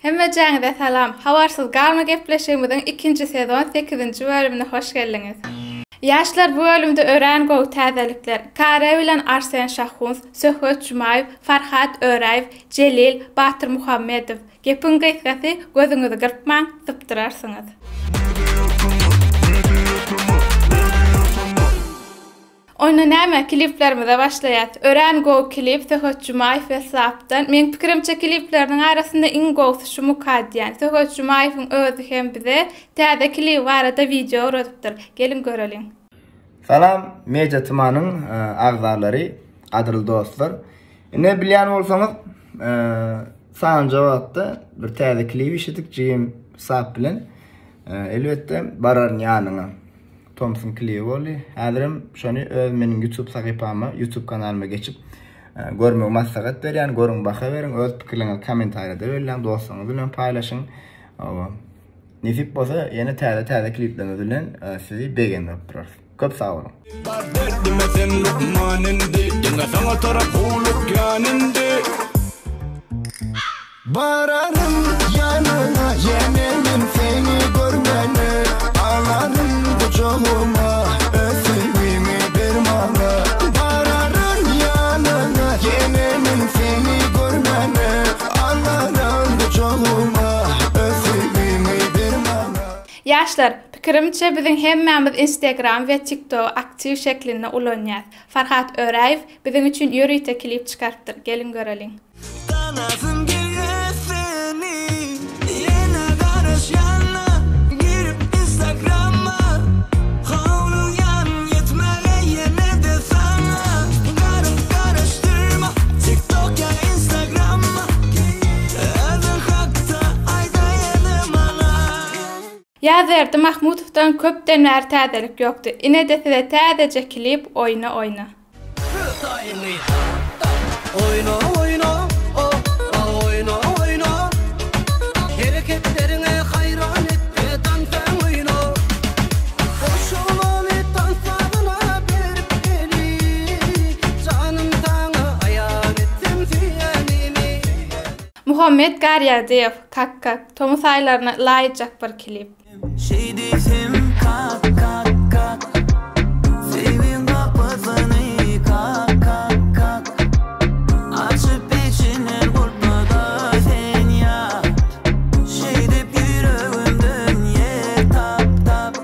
Hemmeçäňize salam. Hawarsız galma gepleşigimiziň 2-nji sezon 8-nji bölümine hoş geldiňiz. Ýaşlar bu bölümde ören gowy täzelikler. Kare bilen Arsen Şahhuns, Söhbet Jumaýew, Farhat Öraýew, Jelil Batyr Muhammedow. Gepin gysgasy gözüňizi gyrpmaň, sypdyrarsyňyz. Oyna näme kliplerimize başlaýat. Ören gowy klip Söhbet Jumaýew hesapdan. Men pikirimçe klipleriniň arasynda iň gowsy şu Mukaddiýan. Söhbet Jumaýewiň özü hem bize täze klip barada video öğretipdir. Gelin görelim. Salam, Meja tymanyň agzalary, adryl dostlar. Ne bilýän bolsaňyz, saň jawapda bir täze klip işitdik sap bilen. Elbetde bararyn ýanyna. Thompson klibi boldy. Häzirim şonu öz meniň YouTube sahypama, YouTube kanalyma geçip görmek maslahat berýän, görüň baka beriň, öz pikirlerini kommentarda berýän, dostlaryňyz bilen paýlaşyň. Nisip bolsa ýene täze kliplerimiz bilen sizi begenip durarys. Köp sağ olun. Bararım yanına yemenim seni görmeni, ağlarım bu çoğuma özümimi bir bana. Bararım yanına yemenim seni görmeni, ağlarım bu çoğuma özümimi bir bana. Yaşlar, pikirimçe biziň hemmämiz Instagram we TikTok aktiv şeklinde ulanýar. Farhat Öraýew biziň üçin ýörüýte klip çykartdyr. Gelin görelim. Ýazardy Mahmudowdan köpden bäri täzelik ýokdy. Ine de size täzece klip oyna. Oyna, oyna, oyna, oyna. Hareketlerine hayran etti, dansen oyna. Hoş olan danslarına berip beni, canım sana ayar ettim ziyanini. Muhammed Garyadev, Kak, Thomas aylarına laýyjak bir klip. Şey desem kak sevin kapısını kak açıp içine kurtmadan sen ya şey deyip yüreğimden yer tap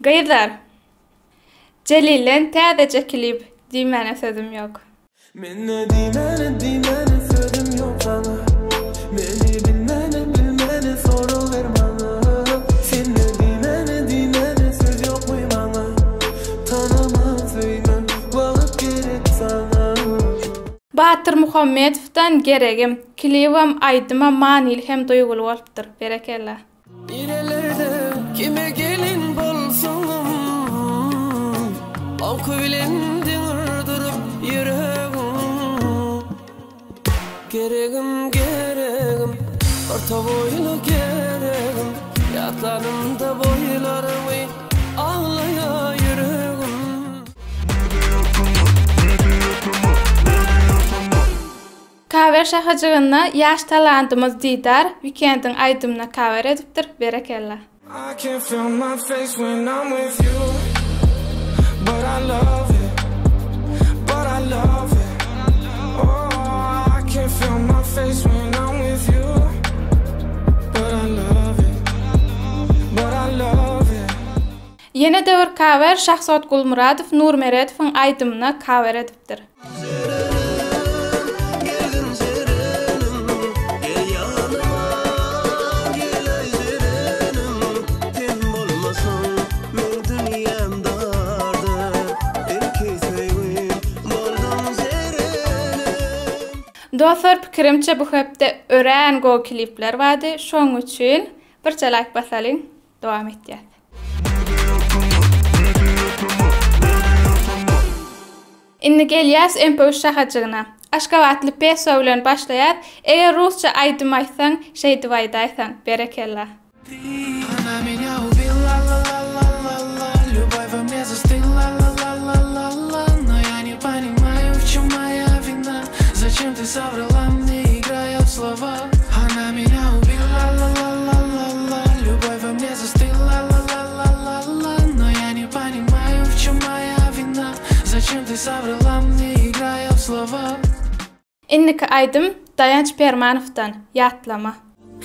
Gaýlar, Jelil'in täzece klip diýmene sözüm ýok. Men ne diýmene sözüm ýok sana. Beni bilmeni soru ver bana. Sen ne diýmene söz ýok mu bana. Tanamaz öýmen wagt gerek sana. Batyr Muhammedowdan geregim. Klibim aýdyma manil hem duýgulu bolupdyr. Berekella. Nerelerde kime gelin bolsun, awky bilen diňirdirip ýüregim. Geregim orta boylu geregim, ýatlarymda boýlarmy ağlaýa yüregim. Kaver şahajygyna ýaş talantymyz Didar Weekend'in aýdymyna kaver edipdir. Berekella. I can feel my face when I'm with you, but I love it, oh, I can feel my face when I'm with you, but I love it. Yine de bir kaver Şahzat Gulmuradow Nurmeredowyň aýdymyna kaver edipdir. Dostlar, pikirimçe bu hepde ören go klipler vardı. Şoň üçin bir çalak basalyň, dowam etýär. Inni gelýäs MP3 şahaçygyna. Aşgabatly peso bilen başlaýar. Eger rusça aýdym aýsaň, şeýdi aýdaýsaň, berekella. Зачем ты Inniki aydım Dayanç Permanov'dan Yatlama.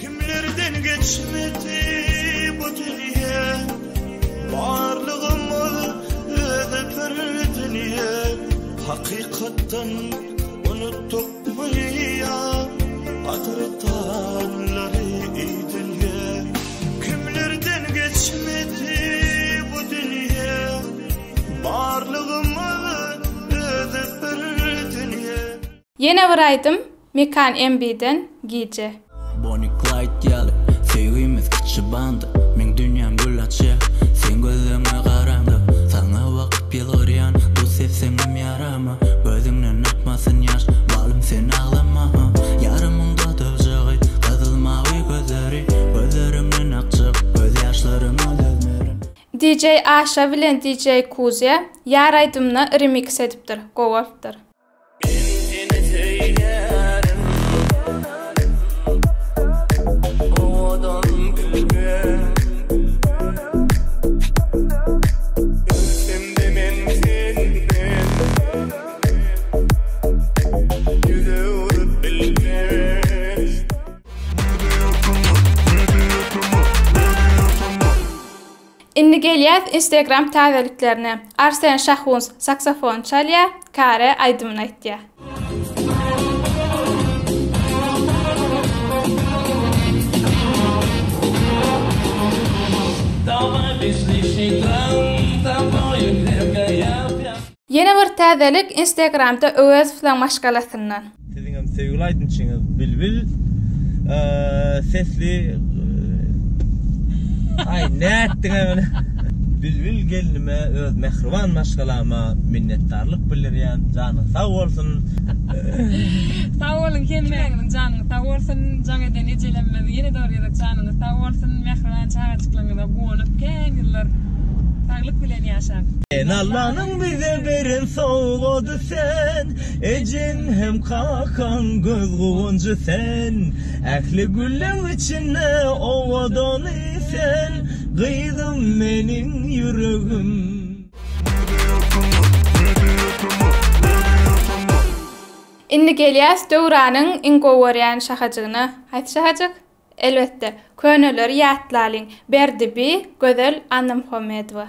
Kimlerden geçmedi bu dünya, varlığımı ödep bir dünya. Hakikaten unuttuk mu ya, adretanları dünya. Kimlerden geçmedi bu dünya, varlığımı ödep bir dünya. Yine bir aydım Mekan MB'den Gece. Bonnie Clyde yalı, sevgimiz kıçı bandı. Men dünyam gül açı, sen gözüme karandı. Sana vakıp yılgıryan, bu sevsenim yarama. Gözümden akmasın yaş, balım sen ağlama. Yarımın da dövceği, kızıl mavi gözleri. Gözlerimden akçık, göz yaşlarım ölmerim. DJ Aşa bilen DJ Kuzya Yar aydımna remix edipdir, govalpdir. Indi gelýär Instagram täzeliklerine. Arsen Şahhuns saksafon çalýar, Kare aydymyny aýtýar. Yine bir täzelik Instagramda öz bilen maşgalasyndan. Sizin sevgili aydınçyňyz Bilbil sesli ay näetdiňe Bilbil gelinime öz mehriban maşgalama minnetdarlyk bildirýän. Janyň sag bolsun. Sag bolun kelmeňiň janyň sag bolsun. Jaňa da nejelenmedi. Ýene dörýär janyň sag bolsun. Mehriban çağaçyklaryna golup kän ýyllar saglyk bilen ýaşar. En Allah'ın bize verin soğudu sen, ecin hem kakan göz kuvuncu sen. Ehli güllen içine ovadan sen, kıydım benim yüreğim. Indi gelýär Döwranyň ingowaryan şahajagyna. Haýt şahajak? Elbetde, könüller ýatlalyň. Berdibi Gözel Anamhomedowa.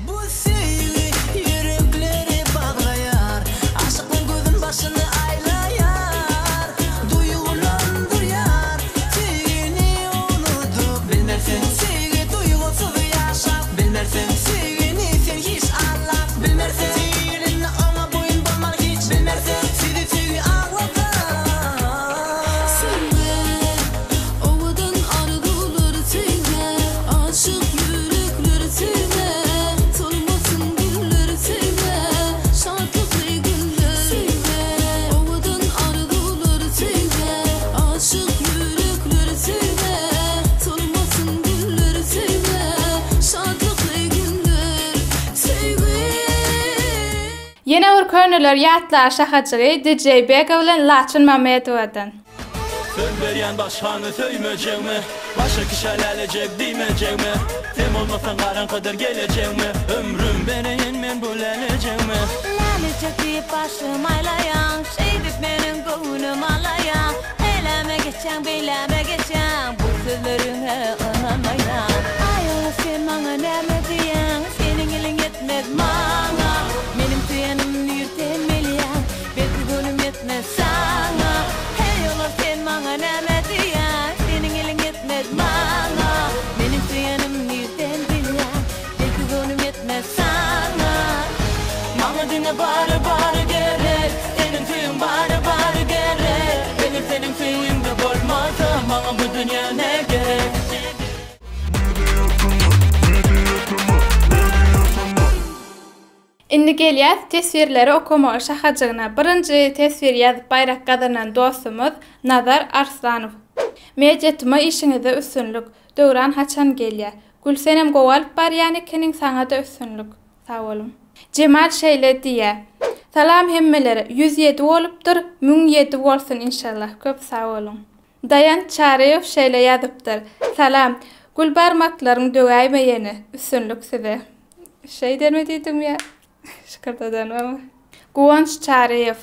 Bu sevgi yürekleri bağlayar, aşkın gözün başını aylayar, duygulandırır, sevgini unutup bilmersen sevgi duygusuz yaşap, bilmersen sevgini sen hiç anlap, bilmersen sevgilini ona boyun bulmak hiç, bilmersen sevgi ağlatar. Sevme, ovadan arzuları sevme, aşık yürekleri sevme. Yine bir könüller ýatlar şahajagy DJ Bega bilen Laçyn Mamedowadan. Söz berýän başhany söýmejekmi? Başa kişälälecek diýmejekmi? Sen bolmasaň garan kadar gelecekmi? Ömrüm beneň men bolanejekmi? Lalecek diýip başym aylayan, şeýdip meniň göwnüm alayan. Eleme geçen, beyleme geçen, bu sözleriňe inanmayan. Aýa sen maňa näme diýen? Seniň iliň yetmez maňa. Menim suyanymny ýürtenmelýän, belki gönlüm yetmez saňa. Hey olar sen maňa näme diýen? Seniň iliň yetmez maňa. Menim suyanymny ýürtenmelýän, belki gönlüm yetmez saňa. Maňa diňe bary gerek, senin suýuň bary gerek. Benim senin suýuňda bolmasa, maňa bu dünýä ne gerek? Indi gelýär tesvirleri okuma şahajagyna. Birinji tesvir ýazyp bayrak gadarnan dostumuz Nazar Arslanow. Mejetime işiňizde üstünlük. Döwran haçan gelýär? Gülsenem gowalyp barýan ekeniň saňa da üstünlük. Sag bolun. Cemal şeýle diýär. Salam hemmelere 107 bolupdyr, 1007 bolsun inşallah. Köp sag bolun. Dayan Çareýew şeýle ýazypdyr. Salam. Gülbarmaklaryň döwäýmeyeni üstünlük size. Şey derme diýdim ýa. Şıkırdadan ama. Guanç Çareyev.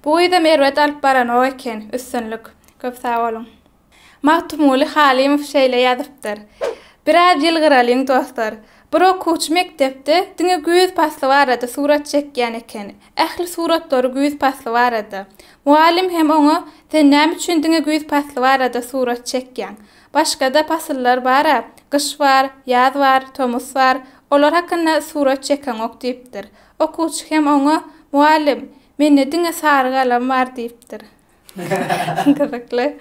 Bu ýa-da Merwet alyp baran o eken, üstünlük. Köp sag bolun. Mahtumuli Halimov şeýle ýazypdyr. Biraz ýylgyralyň dostlar. Bir okuwçy mektepde diňe güýz pasly barada surat çekýän eken. Ähli suratlary güýz pasly barada. Muallim hem oňa "Sen näme üçin diňe güýz pasly barada surat çekýän? Başga da pasyllar bara. Gyş bar, ýaz bar, tomus bar. Olar hakynda surat çeken ok" diýipdir. Okuwçy hem oňa "Muallim, mende diňe sarı galam bar" diýipdir. Gıdıklı.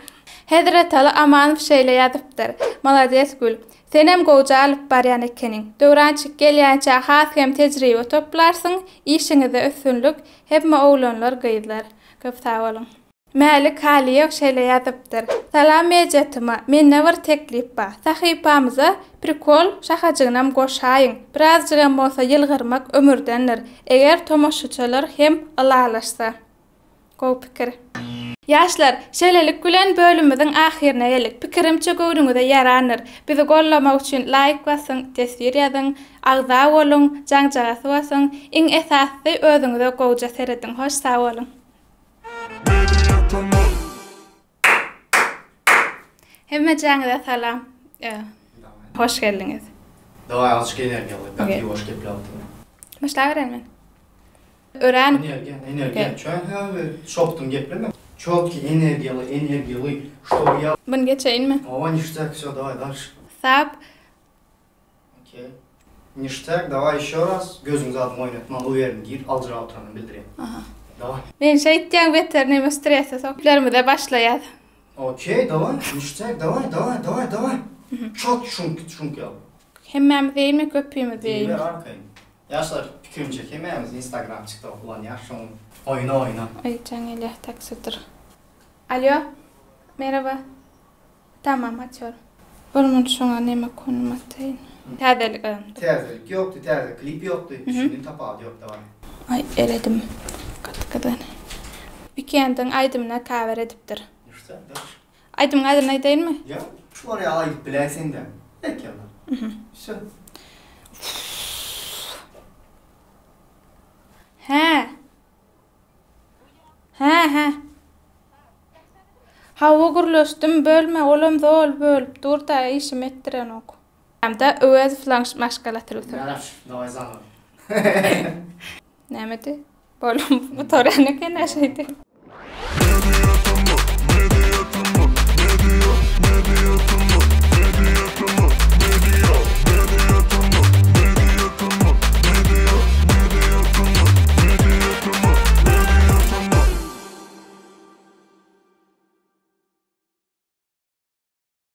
Hedret alı Amanow şeýle ýazypdyr. Malades gül. Senem goja alyp barýan ekenin. Döwrançyk gelýänçe has hem tejribe toplarsyn, işiňizde üstünlük hepme oglanlar gyýdlar. Köp sag bolun. Mälik Haliýew şeýle ýazypdyr. Salam mejetima, mende bir teklip bar. Sahypamyza prikol şahajygnam goşaýyn. Birazjygam bolsa ýylgyrmak ömürdendir. Eger tomoşaçylar hem alalaşsa. Gowy pikir. Yaşlar, şeýlelik gülen bölümimiziň ahirine geldik. Pikirimçe göwrüňize ýaranır. Bizi gollamak üçin like basyň, tesbir ýazyň, agza bolun, jaňjagasy basyň, iň esasy özüňize goýja seredin. Hoş sag bolun. Hemme jaňyza salam. Hoş geldiňiz. Давай azıcık energiýaly, belki hoş gepläpdi. Başla berelim. Ören. Energiýa. Şopdum gepleme. Çok energiýaly, что я... Bunu geçeyinmi? О, ништяк, всё, давай дальше. Sap. Okey. Ништяк, давай ещё раз. Gözüňizi adyň oýnat, maňa uýerdim, gir, aljyra oturanyny bildirýän. Aha. Давай. Men şeýtýän veterinemi stresse soklarymyza başlaýar. Okey, давай, ништяк, давай. Çok şunk ýa. Hemmemiz diýilmi, köpüýmiz diýilmi? Diýler arkaýyn. Yaşlar, pikirimçe hemmemiz Instagram, TikTok ulan ýaşyň oyna. Ay canım taksidir. Alo. Merhaba. Tamam açıyorum. Bunun şuna neme konum atayım. Täzelik aýandy. Täzelik ýokdy, täze klip ýokdy. Şunu tapady ýok da var. Ay eredim. Katkadan. Weekendin aýdymyna kawer edipdir. İşte. Aýdym aýdyny aýdaýynmy? Ya, şu var ya aýdyp biläsen de. Ekýärler. Şo. Ha. Hawa gurlaşdym bölme olam zol bölüp durda işim etdiren ok. Hamda öz flanş maşgalatyrlar. Yaraş, davay zanlar. Nämedi? Bolum bu torany kenäşedi.